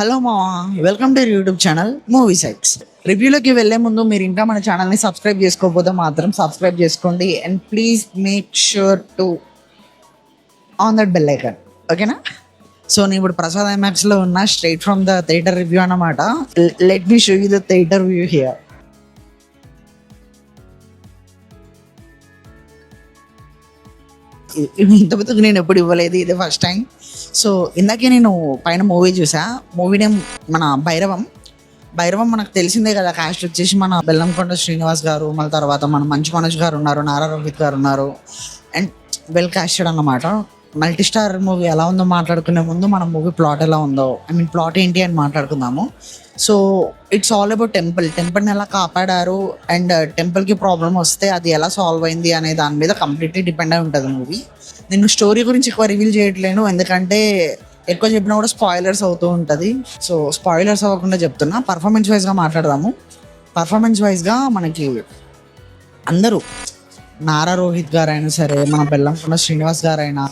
Hello మా welcome to YouTube channel movie sites. రివ్యూలోకి వెళ్ళే ముందు మీరు ఇంకా మన ఛానల్ని సబ్స్క్రైబ్ చేసుకోకపోతే మాత్రం సబ్స్క్రైబ్ చేసుకోండి and please make sure to on that bell icon. ఓకేనా? సో నేను ఇప్పుడు ప్రసాద్ ఐమాక్స్లో ఉన్న straight from the theatre review అన్నమాట. Let me show you the theatre view here. ఇంతవరకు నేను ఎప్పుడు ఇవ్వలేదు, ఇదే ఫస్ట్ టైం. సో ఇందాకే నేను పైన మూవీ చూసా. మూవీ నేమ్ మన భైరవం మనకు తెలిసిందే కదా. కాస్ట్ వచ్చేసి మన బెల్లంకొండ శ్రీనివాస్ గారు, మళ్ళీ తర్వాత మన మంచు మనోజ్ గారు ఉన్నారు, నారా రోహిత్ గారు ఉన్నారు అండ్ వెల్ కాస్టెడ్ అన్నమాట. మల్టీ స్టార్ మూవీ ఎలా ఉందో మాట్లాడుకునే ముందు మన మూవీ ప్లాట్ ఎలా ఉందో, ప్లాట్ ఏంటి అని మాట్లాడుకుందాము. సో ఇట్స్ ఆల్ అబౌట్ టెంపుల్ని ఎలా కాపాడారు అండ్ టెంపుల్కి ప్రాబ్లం వస్తే అది ఎలా సాల్వ్ అయింది అనే దాని మీద కంప్లీట్లీ డిపెండ్ అయి ఉంటుంది మూవీ. నేను స్టోరీ గురించి ఎక్కువ రివీల్ చేయట్లేను, ఎందుకంటే ఎక్కువ చెప్పినా కూడా స్పాయిలర్స్ అవుతూ ఉంటుంది. సో స్పాయిలర్స్ అవ్వకుండా చెప్తున్నా. పర్ఫార్మెన్స్ వైజ్గా మాట్లాడదాము. పర్ఫార్మెన్స్ వైజ్గా మనకి అందరూ నారా రోహిత్ గారు అయినా సరే, మన బెల్లంకొండ శ్రీనివాస్ గారు అయినా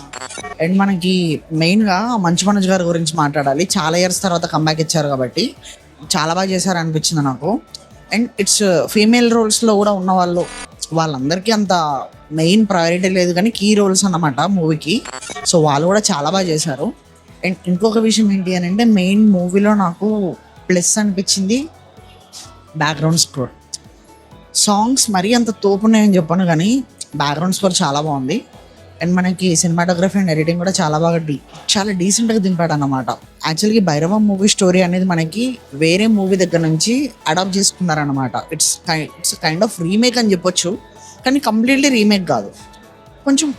అండ్ మనకి మెయిన్గా మంచు మనోజ్ గారి గురించి మాట్లాడాలి. చాలా ఇయర్స్ తర్వాత కంబ్యాక్ ఇచ్చారు కాబట్టి చాలా బాగా చేశారు అనిపించింది నాకు. అండ్ ఇట్స్ ఫీమేల్ రోల్స్లో కూడా ఉన్న వాళ్ళందరికీ అంత మెయిన్ ప్రయారిటీ లేదు, కానీ కీ రోల్స్ అన్నమాట మూవీకి. సో వాళ్ళు కూడా చాలా బాగా చేశారు. అండ్ ఇంకొక విషయం ఏంటి అని అంటే, మెయిన్ మూవీలో నాకు ప్లస్ అనిపించింది బ్యాక్గ్రౌండ్ స్కోర్. సాంగ్స్ మరీ అంత తోపున్నాయని చెప్పాను, కానీ బ్యాక్గ్రౌండ్ స్కోర్ చాలా బాగుంది. అండ్ మనకి సినిమాటోగ్రఫీ అండ్ ఎడిటింగ్ కూడా చాలా డీసెంట్గా దింపాడు అన్నమాట. యాక్చువల్గా భైరవం మూవీ స్టోరీ అనేది మనకి వేరే మూవీ దగ్గర నుంచి అడాప్ట్ చేసుకున్నారనమాట. ఇట్స్ కైండ్ ఆఫ్ రీమేక్ అని చెప్పొచ్చు, కానీ కంప్లీట్లీ రీమేక్ కాదు. కొంచెం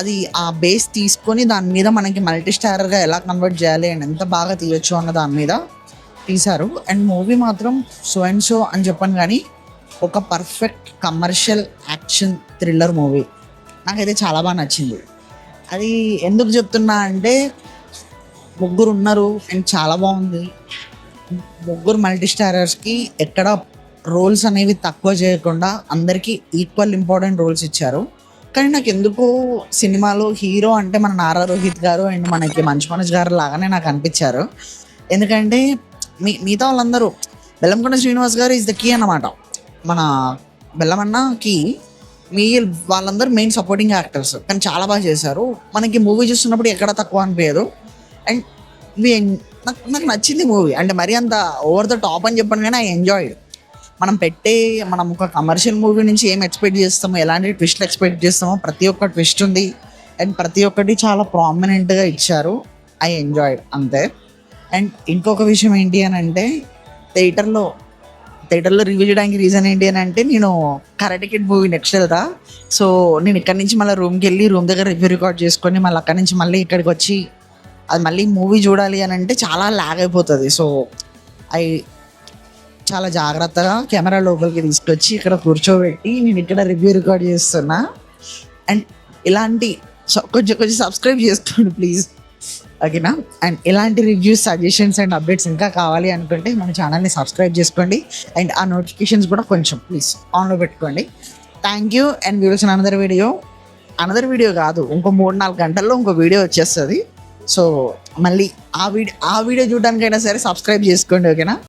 అది ఆ బేస్ తీసుకొని దాని మీద మనకి మల్టీ స్టారర్గా ఎలా కన్వర్ట్ చేయాలి అండ్ ఎంత బాగా తీయొచ్చు అన్న దాని మీద తీశారు. అండ్ మూవీ మాత్రం సో అండ్ సో అని చెప్పాను, కానీ ఒక perfect commercial action thriller movie. నాకైతే చాలా బాగా నచ్చింది. అది ఎందుకు చెప్తున్నా అంటే, ముగ్గురు ఉన్నారు అండ్ చాలా బాగుంది. ముగ్గురు మల్టీ స్టారర్స్కి ఎక్కడ రోల్స్ అనేవి తక్కువ చేయకుండా అందరికీ ఈక్వల్ ఇంపార్టెంట్ రోల్స్ ఇచ్చారు. కానీ నాకు ఎందుకు సినిమాలో హీరో అంటే మన నారా రోహిత్ గారు అండ్ మనకి మంచు మనోజ్ గారు లాగానే నాకు అనిపించారు. ఎందుకంటే మిగతా వాళ్ళందరూ, బెల్లంకొండ శ్రీనివాస్ గారు ఈజ్ ద కీ అన్నమాట. మన బెల్లమన్నకి వాళ్ళందరూ మెయిన్ సపోర్టింగ్ యాక్టర్స్, కానీ చాలా బాగా చేశారు. మనకి మూవీ చూస్తున్నప్పుడు ఎక్కడ తక్కువ అనిపించదు. అండ్ నాకు నచ్చింది మూవీ. అంటే మరీ అంత ఓవర్ ద టాప్ అని చెప్పాను, కానీ ఐ ఎంజాయ్డ్. మనం ఒక కమర్షియల్ మూవీ నుంచి ఏం ఎక్స్పెక్ట్ చేస్తామో, ఎలాంటి ట్విస్ట్లు ఎక్స్పెక్ట్ చేస్తామో, ప్రతి ఒక్క ట్విస్ట్ ఉంది అండ్ ప్రతి ఒక్కటి చాలా ప్రామినెంట్గా ఇచ్చారు. ఐ ఎంజాయ్డ్ అంతే. అండ్ ఇంకొక విషయం ఏంటి అని అంటే, థియేటర్లో రివ్యూ చేయడానికి రీజన్ ఏంటి అని అంటే, నేను కరాటే కిడ్ మూవీ నెక్స్ట్ వెళ్తా. సో నేను ఇక్కడి నుంచి మళ్ళీ రూమ్కి వెళ్ళి రూమ్ దగ్గర రివ్యూ రికార్డ్ చేసుకొని మళ్ళీ అక్కడి నుంచి మళ్ళీ ఇక్కడికి వచ్చి అది మళ్ళీ మూవీ చూడాలి అని అంటే చాలా ల్యాగ్ అయిపోతుంది. సో చాలా జాగ్రత్తగా కెమెరా లోపలికి తీసుకొచ్చి ఇక్కడ కూర్చోబెట్టి నేను ఇక్కడ రివ్యూ రికార్డ్ చేస్తున్నా. అండ్ ఇలాంటి కొంచెం సబ్స్క్రైబ్ చేసుకోండి ప్లీజ్, ఓకేనా? అండ్ ఇలాంటి రివ్యూస్, సజెషన్స్ అండ్ అప్డేట్స్ ఇంకా కావాలి అనుకుంటే మన ఛానల్ని సబ్స్క్రైబ్ చేసుకోండి అండ్ ఆ నోటిఫికేషన్స్ కూడా కొంచెం ప్లీజ్ ఆన్లో పెట్టుకోండి. Thank you. And videos another video కాదు, ఇంకో 3-4 గంటల్లో ఇంకో వీడియో వచ్చేస్తుంది. సో మళ్ళీ ఆ వీడియో చూడడానికైనా సరే సబ్స్క్రైబ్ చేసుకోండి, ఓకేనా?